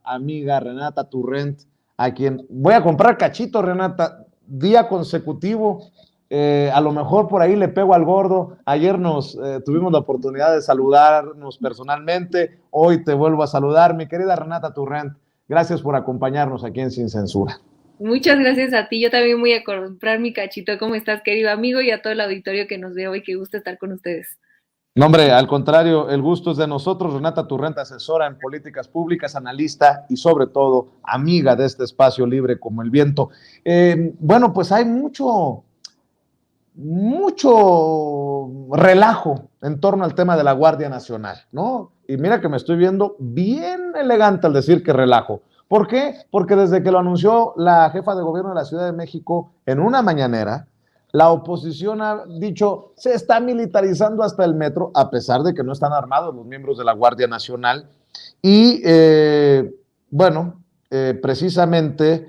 amiga Renata Turrent, a quien voy a comprar cachito, Renata, día consecutivo. A lo mejor por ahí le pego al gordo. Ayer tuvimos la oportunidad de saludarnos personalmente. Hoy te vuelvo a saludar, mi querida Renata Turrent. Gracias por acompañarnos aquí en Sin Censura. Muchas gracias a ti. Yo también voy a comprar mi cachito. ¿Cómo estás, querido amigo? Y a todo el auditorio que nos ve hoy, que gusta estar con ustedes. No, hombre, al contrario, el gusto es de nosotros. Renata Turrent, asesora en políticas públicas, analista y sobre todo amiga de este espacio libre como el viento. Bueno, pues hay mucho relajo en torno al tema de la Guardia Nacional, ¿no? Y mira que me estoy viendo bien elegante al decir que relajo. ¿Por qué? Porque desde que lo anunció la jefa de gobierno de la Ciudad de México en una mañanera, la oposición ha dicho, se está militarizando hasta el metro, a pesar de que no están armados los miembros de la Guardia Nacional. Y bueno, precisamente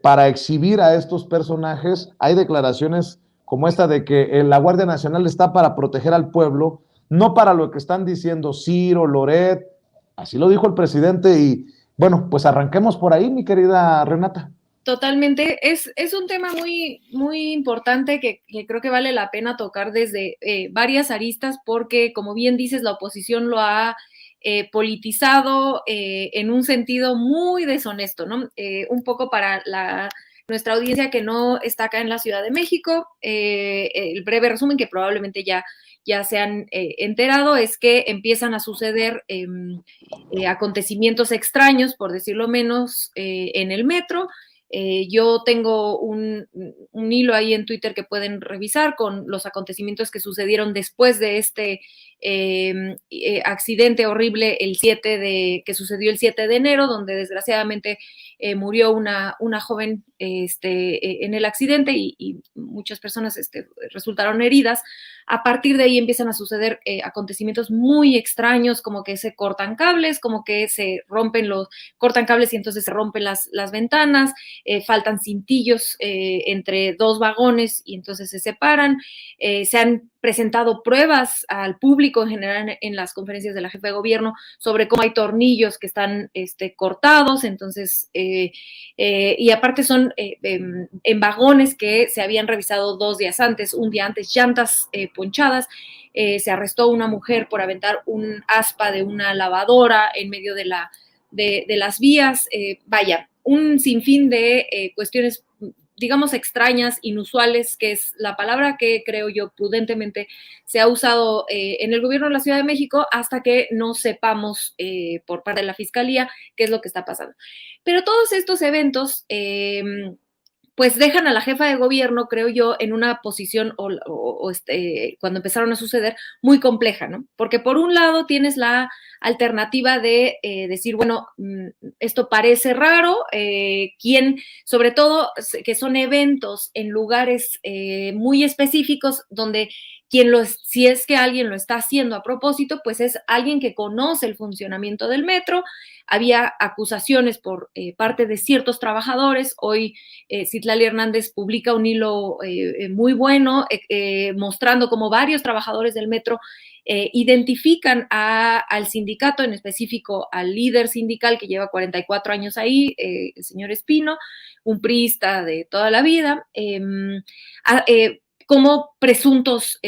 para exhibir a estos personajes hay declaraciones como esta de que la Guardia Nacional está para proteger al pueblo, no para lo que están diciendo Ciro, Loret, así lo dijo el presidente y bueno, pues arranquemos por ahí, mi querida Renata. Totalmente, es un tema muy importante que creo que vale la pena tocar desde varias aristas porque, como bien dices, la oposición lo ha politizado en un sentido muy deshonesto, ¿no? Un poco para nuestra audiencia que no está acá en la Ciudad de México, el breve resumen que probablemente ya se han enterado es que empiezan a suceder acontecimientos extraños, por decirlo menos, en el metro. Yo tengo un hilo ahí en Twitter que pueden revisar con los acontecimientos que sucedieron después de este accidente horrible que sucedió el 7 de enero, donde desgraciadamente murió una joven en el accidente y muchas personas resultaron heridas. A partir de ahí empiezan a suceder acontecimientos muy extraños, como que se cortan cables, como que cortan cables y entonces se rompen las ventanas, faltan cintillos entre dos vagones y entonces se separan. Se han presentado pruebas al público en general en las conferencias de la jefa de gobierno sobre cómo hay tornillos que están cortados, entonces, y aparte son en vagones que se habían revisado 2 días antes, un día antes, llantas ponchadas. Se arrestó una mujer por aventar un aspa de una lavadora en medio de las vías. Vaya, un sinfín de cuestiones, digamos, extrañas, inusuales, que es la palabra que creo yo prudentemente se ha usado en el gobierno de la Ciudad de México hasta que no sepamos por parte de la Fiscalía qué es lo que está pasando. Pero todos estos eventos pues dejan a la jefa de gobierno, creo yo, en una posición, cuando empezaron a suceder, muy compleja, ¿no? Porque por un lado tienes la alternativa de decir, bueno, esto parece raro, sobre todo que son eventos en lugares muy específicos donde si es que alguien lo está haciendo a propósito, pues es alguien que conoce el funcionamiento del metro. Había acusaciones por parte de ciertos trabajadores. Hoy Citlali Hernández publica un hilo muy bueno mostrando cómo varios trabajadores del metro identifican al sindicato, en específico al líder sindical que lleva 44 años ahí, el señor Espino, un priista de toda la vida, como presuntos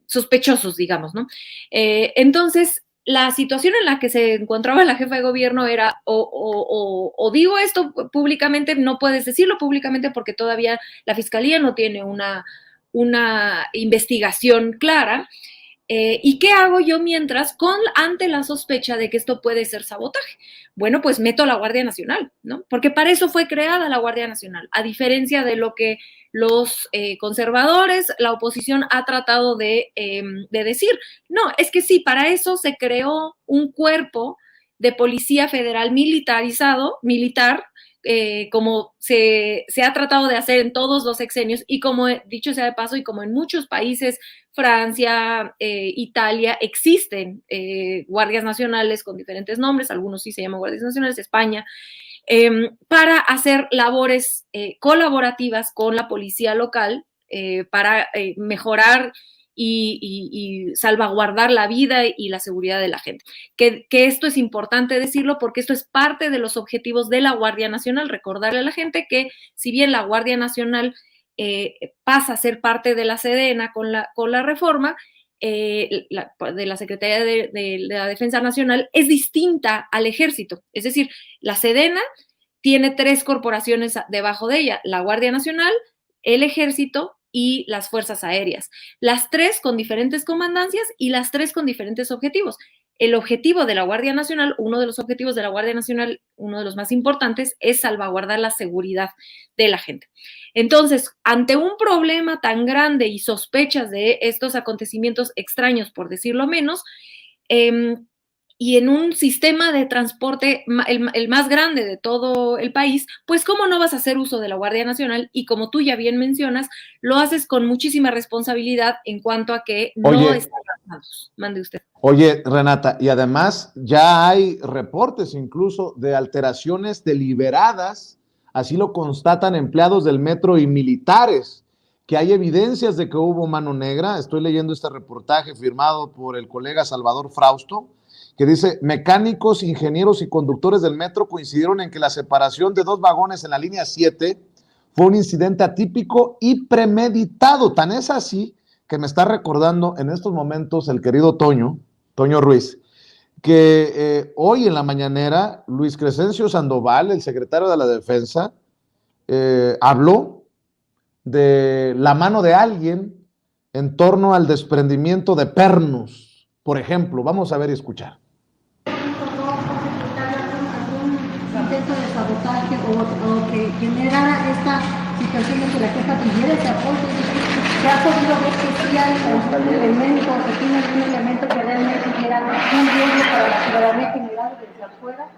sospechosos, digamos, ¿no? Entonces, la situación en la que se encontraba la jefa de gobierno era o digo esto públicamente, no puedes decirlo públicamente porque todavía la fiscalía no tiene una investigación clara. ¿Y qué hago yo mientras ante la sospecha de que esto puede ser sabotaje? Bueno, pues meto a la Guardia Nacional, ¿no? Porque para eso fue creada la Guardia Nacional, a diferencia de lo que los conservadores, la oposición ha tratado de decir. No, es que sí, para eso se creó un cuerpo de policía federal militar, como se ha tratado de hacer en todos los sexenios y como dicho sea de paso y como en muchos países, Francia, Italia, existen guardias nacionales con diferentes nombres, algunos sí se llaman guardias nacionales, España, para hacer labores colaborativas con la policía local para mejorar y salvaguardar la vida y la seguridad de la gente. Que esto es importante decirlo porque esto es parte de los objetivos de la Guardia Nacional. Recordarle a la gente que si bien la Guardia Nacional pasa a ser parte de la Sedena con la reforma, de la Secretaría de la Defensa Nacional, es distinta al Ejército. Es decir, la Sedena tiene 3 corporaciones debajo de ella: la Guardia Nacional, el Ejército y las Fuerzas Aéreas. Las 3 con diferentes comandancias y las 3 con diferentes objetivos. El objetivo de la Guardia Nacional, uno de los objetivos de la Guardia Nacional, uno de los más importantes, es salvaguardar la seguridad de la gente. Entonces, ante un problema tan grande y sospechas de estos acontecimientos extraños, por decirlo menos, y en un sistema de transporte el más grande de todo el país, pues cómo no vas a hacer uso de la Guardia Nacional, y como tú ya bien mencionas, lo haces con muchísima responsabilidad en cuanto a que no están armados. Mande usted. Oye, Renata, y además ya hay reportes incluso de alteraciones deliberadas, así lo constatan empleados del metro y militares, que hay evidencias de que hubo mano negra. Estoy leyendo este reportaje firmado por el colega Salvador Frausto, que dice: mecánicos, ingenieros y conductores del metro coincidieron en que la separación de 2 vagones en la línea 7 fue un incidente atípico y premeditado. Tan es así que me está recordando en estos momentos el querido Toño Ruiz, que hoy en la mañanera Luis Crescencio Sandoval, el secretario de la Defensa, habló de la mano de alguien en torno al desprendimiento de pernos, por ejemplo. Vamos a ver y escuchar. Intento de sabotaje o que generara esta situación de que la jefa tuviera ese apoyo. ¿Se ha podido ver que sí hay algún elemento, que tiene algún elemento que realmente diera un riesgo para la ciudadanía general desde afuera?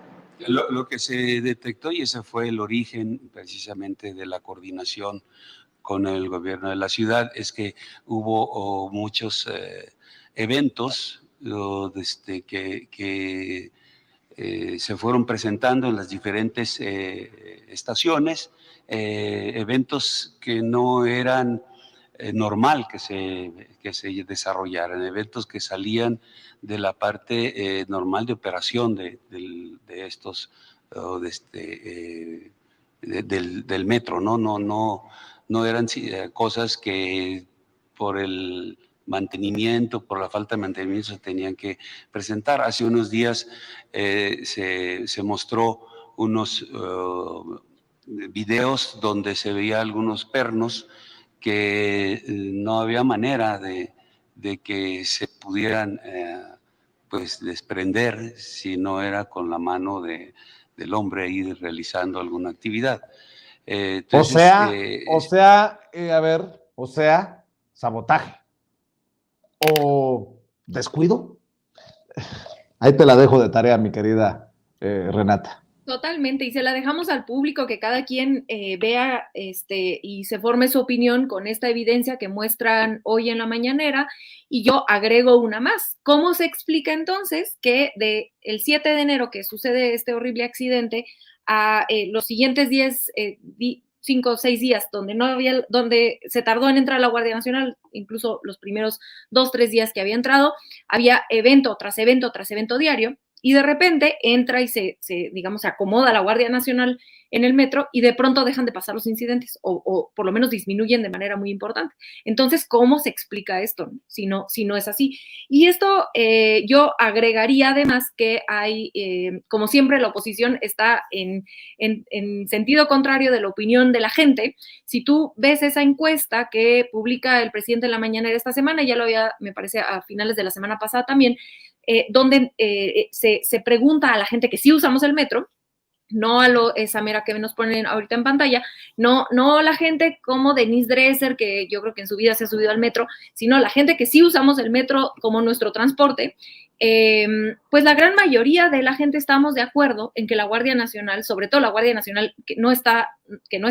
Lo que se detectó, y ese fue el origen precisamente de la coordinación con el gobierno de la ciudad, es que hubo muchos eventos que se fueron presentando en las diferentes estaciones, eventos que no eran normal que se desarrollaran, eventos que salían de la parte normal de operación de estos, del metro, no eran cosas que por el mantenimiento, por la falta de mantenimiento se tenían que presentar. Hace unos días se mostró unos videos donde se veía algunos pernos que no había manera de que se pudieran pues desprender si no era con la mano del hombre ahí realizando alguna actividad. Entonces, o sea, sabotaje o descuido. Ahí te la dejo de tarea, mi querida Renata. Totalmente, y se la dejamos al público, que cada quien vea y se forme su opinión con esta evidencia que muestran hoy en la mañanera. Y yo agrego una más. ¿Cómo se explica entonces que del 7 de enero que sucede este horrible accidente a los siguientes 5 o 6 días donde se tardó en entrar la Guardia Nacional, incluso los primeros 2 o 3 días que había entrado, había evento tras evento tras evento diario? Y de repente entra y se acomoda la Guardia Nacional en el metro, y de pronto dejan de pasar los incidentes, o por lo menos disminuyen de manera muy importante. Entonces, ¿cómo se explica esto si no es así? Y esto yo agregaría además que hay, como siempre, la oposición está en sentido contrario de la opinión de la gente. Si tú ves esa encuesta que publica el presidente en la mañanera esta semana, ya lo había, me parece, a finales de la semana pasada también, donde se pregunta a la gente que sí usamos el metro, no a esa mera que nos ponen ahorita en pantalla, no la gente como Denise Dresser, que yo creo que en su vida se ha subido al metro, sino la gente que sí usamos el metro como nuestro transporte. Pues la gran mayoría de la gente estamos de acuerdo en que la Guardia Nacional, sobre todo la Guardia Nacional que no está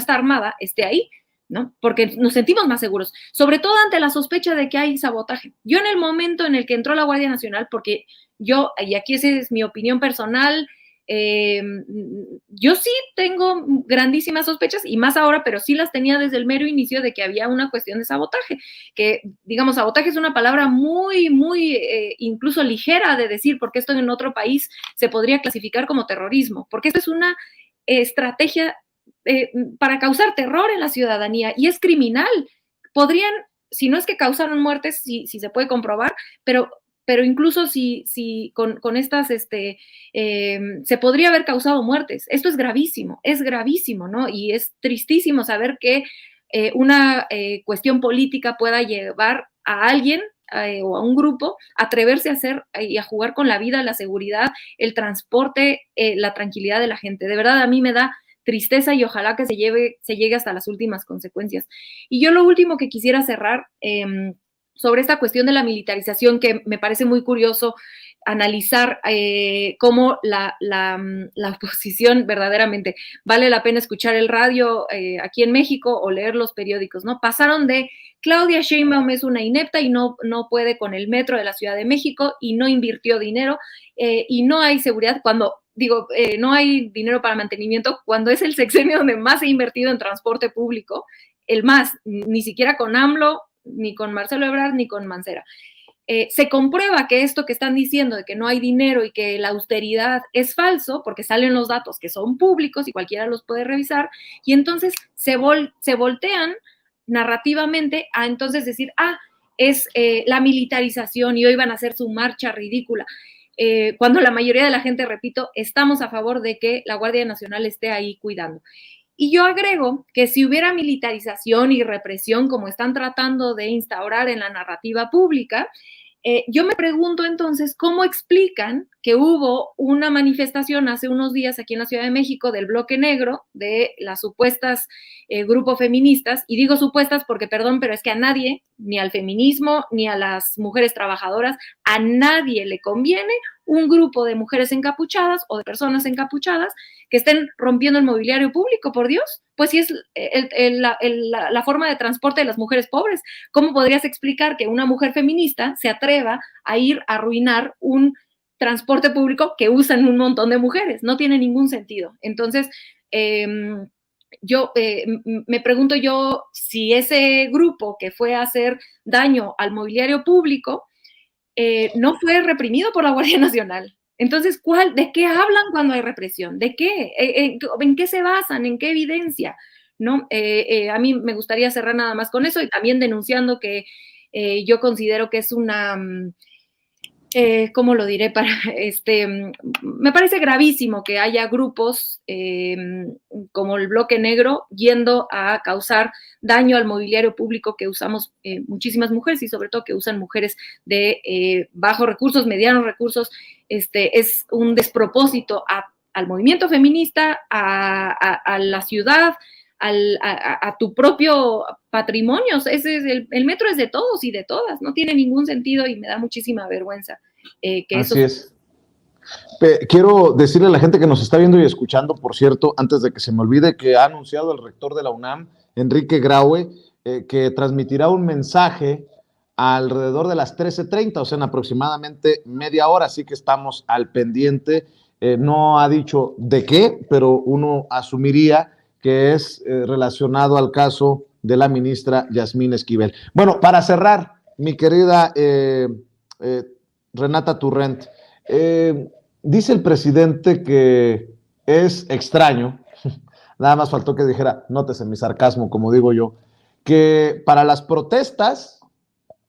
armada, esté ahí, ¿no? Porque nos sentimos más seguros, sobre todo ante la sospecha de que hay sabotaje. Yo, en el momento en el que entró la Guardia Nacional, porque yo, y aquí esa es mi opinión personal, Yo sí tengo grandísimas sospechas, y más ahora, pero sí las tenía desde el mero inicio de que había una cuestión de sabotaje, que, digamos, sabotaje es una palabra muy, muy incluso ligera de decir, porque esto en otro país se podría clasificar como terrorismo, porque esto es una estrategia para causar terror en la ciudadanía, y es criminal. Podrían, si no es que causaron muertes, si se puede comprobar, pero incluso si con estas, se podría haber causado muertes. Esto es gravísimo, ¿no? Y es tristísimo saber que una cuestión política pueda llevar a alguien o a un grupo a atreverse a hacer y a jugar con la vida, la seguridad, el transporte, la tranquilidad de la gente. De verdad, a mí me da tristeza y ojalá que se llegue hasta las últimas consecuencias. Y yo lo último que quisiera cerrar, sobre esta cuestión de la militarización, que me parece muy curioso analizar cómo la oposición verdaderamente vale la pena escuchar el radio aquí en México o leer los periódicos, ¿no? Pasaron de Claudia Sheinbaum es una inepta y no puede con el metro de la Ciudad de México y no invirtió dinero y no hay seguridad cuando no hay dinero para mantenimiento, cuando es el sexenio donde más se ha invertido en transporte público, el más, ni siquiera con AMLO, ni con Marcelo Ebrard, ni con Mancera. Se comprueba que esto que están diciendo de que no hay dinero y que la austeridad es falso, porque salen los datos que son públicos y cualquiera los puede revisar, y entonces se voltean narrativamente a entonces decir, es la militarización y hoy van a hacer su marcha ridícula. Cuando la mayoría de la gente, repito, estamos a favor de que la Guardia Nacional esté ahí cuidando. Y yo agrego que si hubiera militarización y represión como están tratando de instaurar en la narrativa pública, yo me pregunto entonces cómo explican que hubo una manifestación hace unos días aquí en la Ciudad de México del Bloque Negro, de las supuestas grupos feministas, y digo supuestas porque, perdón, pero es que a nadie, ni al feminismo, ni a las mujeres trabajadoras, a nadie le conviene un grupo de mujeres encapuchadas o de personas encapuchadas que estén rompiendo el mobiliario público, por Dios. Pues si es la forma de transporte de las mujeres pobres, ¿cómo podrías explicar que una mujer feminista se atreva a ir a arruinar un transporte público que usan un montón de mujeres? No tiene ningún sentido. Entonces, me pregunto yo si ese grupo que fue a hacer daño al mobiliario público no fue reprimido por la Guardia Nacional. Entonces, ¿de qué hablan cuando hay represión? ¿De qué? ¿En qué se basan? ¿En qué evidencia? ¿No? A mí me gustaría cerrar nada más con eso y también denunciando que yo considero que es una... ¿cómo lo diré? Me parece gravísimo que haya grupos como el Bloque Negro yendo a causar daño al mobiliario público que usamos muchísimas mujeres y sobre todo que usan mujeres de bajos recursos, medianos recursos. Es un despropósito al movimiento feminista, a la ciudad, a tu propio patrimonio. El metro es de todos y de todas, no tiene ningún sentido y me da muchísima vergüenza que Así es. Quiero decirle a la gente que nos está viendo y escuchando, por cierto, antes de que se me olvide, que ha anunciado el rector de la UNAM, Enrique Graue, que transmitirá un mensaje alrededor de las 13:30, o sea, en aproximadamente media hora, así que estamos al pendiente. No ha dicho de qué, pero uno asumiría que es relacionado al caso de la ministra Yasmín Esquivel. Bueno, para cerrar, mi querida Renata Turrent, dice el presidente que es extraño, nada más faltó que dijera, nótese mi sarcasmo, como digo yo, que para las protestas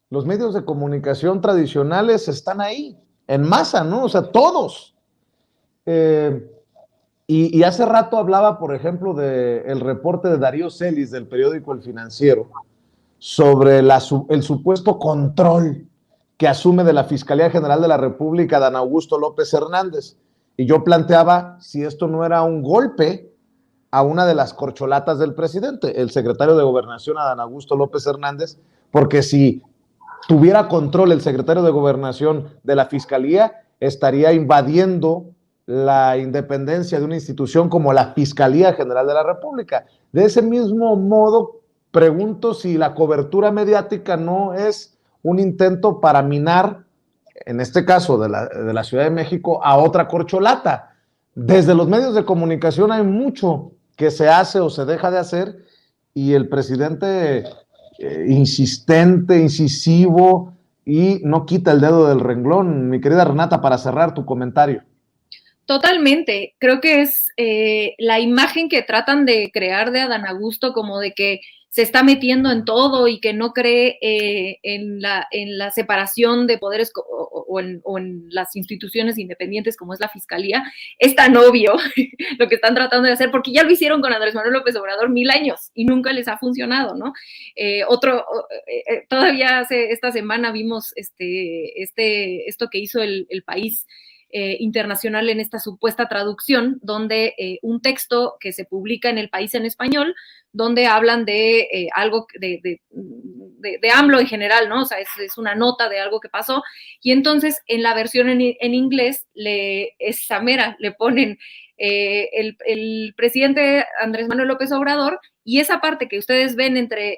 los medios de comunicación tradicionales están ahí, en masa, ¿no? O sea, todos. Y hace rato hablaba, por ejemplo, del reporte de Darío Celis del periódico El Financiero sobre el supuesto control que asume de la Fiscalía General de la República Dan Augusto López Hernández. Y yo planteaba si esto no era un golpe a una de las corcholatas del presidente, el secretario de Gobernación, Adán Augusto López Hernández, porque si tuviera control el secretario de Gobernación de la Fiscalía, estaría invadiendo la independencia de una institución como la Fiscalía General de la República. De ese mismo modo, pregunto si la cobertura mediática no es un intento para minar, en este caso de la Ciudad de México, a otra corcholata. desde los medios de comunicación hay mucho que se hace o se deja de hacer y el presidente insistente, incisivo y no quita el dedo del renglón. Mi querida Renata, para cerrar tu comentario. Totalmente, creo que es la imagen que tratan de crear de Adán Augusto como de que se está metiendo en todo y que no cree en la separación de poderes o en las instituciones independientes como es la Fiscalía, es tan obvio lo que están tratando de hacer, porque ya lo hicieron con Andrés Manuel López Obrador 1000 años y nunca les ha funcionado, ¿no? Todavía esta semana vimos esto que hizo el país internacional en esta supuesta traducción, donde un texto que se publica en El País en español, donde hablan de algo de AMLO en general, ¿no? O sea, es una nota de algo que pasó, y entonces en la versión en inglés, esa mera, le ponen el presidente Andrés Manuel López Obrador, y esa parte que ustedes ven entre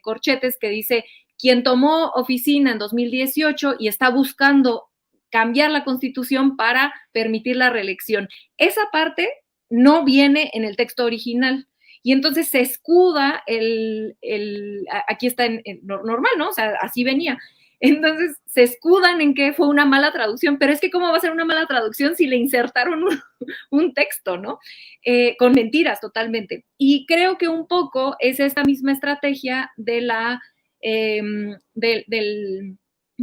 corchetes que dice, quien tomó oficina en 2018 y está buscando cambiar la Constitución para permitir la reelección. Esa parte no viene en el texto original. Y entonces se escuda aquí está normal, ¿no? O sea, así venía. Entonces se escudan en que fue una mala traducción, pero es que ¿cómo va a ser una mala traducción si le insertaron un texto, ¿no? Con mentiras totalmente. Y creo que un poco es esta misma estrategia de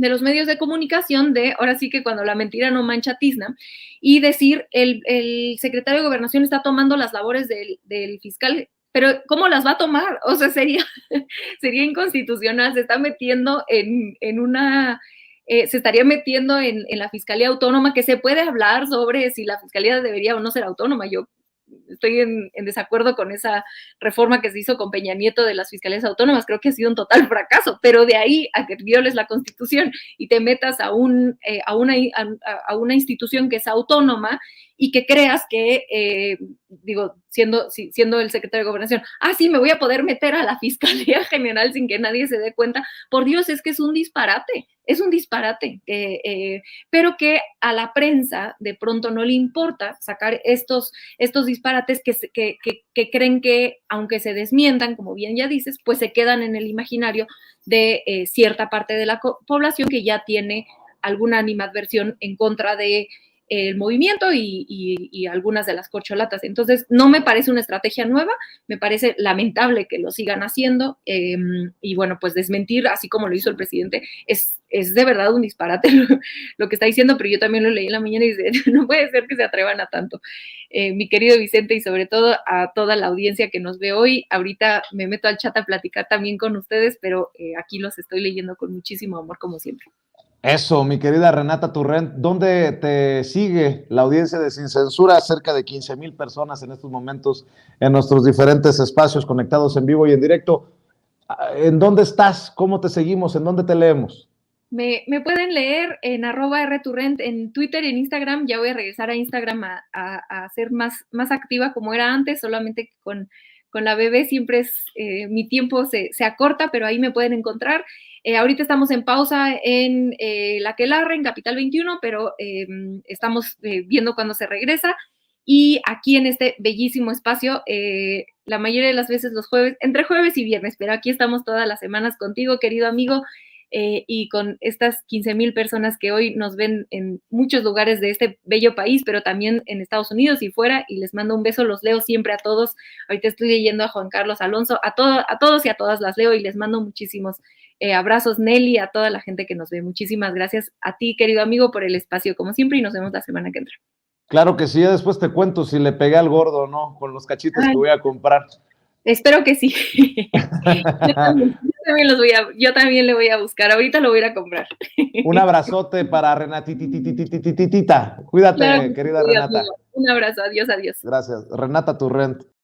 los medios de comunicación, ahora sí que cuando la mentira no mancha tizna, y decir, el secretario de Gobernación está tomando las labores del fiscal, pero ¿cómo las va a tomar? O sea, sería inconstitucional, se está metiendo se estaría metiendo en la Fiscalía Autónoma, que se puede hablar sobre si la Fiscalía debería o no ser autónoma. Yo estoy en desacuerdo con esa reforma que se hizo con Peña Nieto de las fiscalías autónomas, creo que ha sido un total fracaso, pero de ahí a que violes la Constitución y te metas a una institución que es autónoma y que creas que, siendo el secretario de Gobernación, sí, me voy a poder meter a la Fiscalía General sin que nadie se dé cuenta. Por Dios, es que es un disparate, pero que a la prensa de pronto no le importa sacar estos disparates que creen que, aunque se desmientan, como bien ya dices, pues se quedan en el imaginario de cierta parte de la población que ya tiene alguna animadversión en contra de el movimiento y algunas de las corcholatas. Entonces, no me parece una estrategia nueva, me parece lamentable que lo sigan haciendo, y bueno, pues desmentir, así como lo hizo el presidente, es de verdad un disparate lo que está diciendo, pero yo también lo leí en la mañana y dice, no puede ser que se atrevan a tanto. Mi querido Vicente, y sobre todo a toda la audiencia que nos ve hoy, ahorita me meto al chat a platicar también con ustedes, pero aquí los estoy leyendo con muchísimo amor, como siempre. Eso, mi querida Renata Turrent, ¿dónde te sigue la audiencia de Sin Censura? Cerca de 15,000 personas en estos momentos en nuestros diferentes espacios conectados en vivo y en directo. ¿En dónde estás? ¿Cómo te seguimos? ¿En dónde te leemos? Me pueden leer en @rturrent en Twitter y en Instagram. Ya voy a regresar a Instagram a ser más activa como era antes, solamente con la bebé siempre mi tiempo se acorta, pero ahí me pueden encontrar. Ahorita estamos en pausa en La Aquelarre, en Capital 21, pero estamos viendo cuándo se regresa. Y aquí en este bellísimo espacio, la mayoría de las veces los jueves, entre jueves y viernes, pero aquí estamos todas las semanas contigo, querido amigo, y con estas 15,000 personas que hoy nos ven en muchos lugares de este bello país, pero también en Estados Unidos y fuera, y les mando un beso, los leo siempre a todos. Ahorita estoy leyendo a Juan Carlos Alonso, a todos y a todas las leo y les mando muchísimos abrazos, Nelly, a toda la gente que nos ve. Muchísimas gracias a ti, querido amigo, por el espacio, como siempre, y nos vemos la semana que entra. Claro que sí, ya después te cuento si le pegué al gordo o no, con los cachitos que voy a comprar. Espero que sí. Yo también le voy a buscar. Ahorita lo voy a ir a comprar. Un abrazote para Renatititititita. Cuídate, claro, querida Renata. Un abrazo. Adiós, adiós. Gracias. Renata Turrent.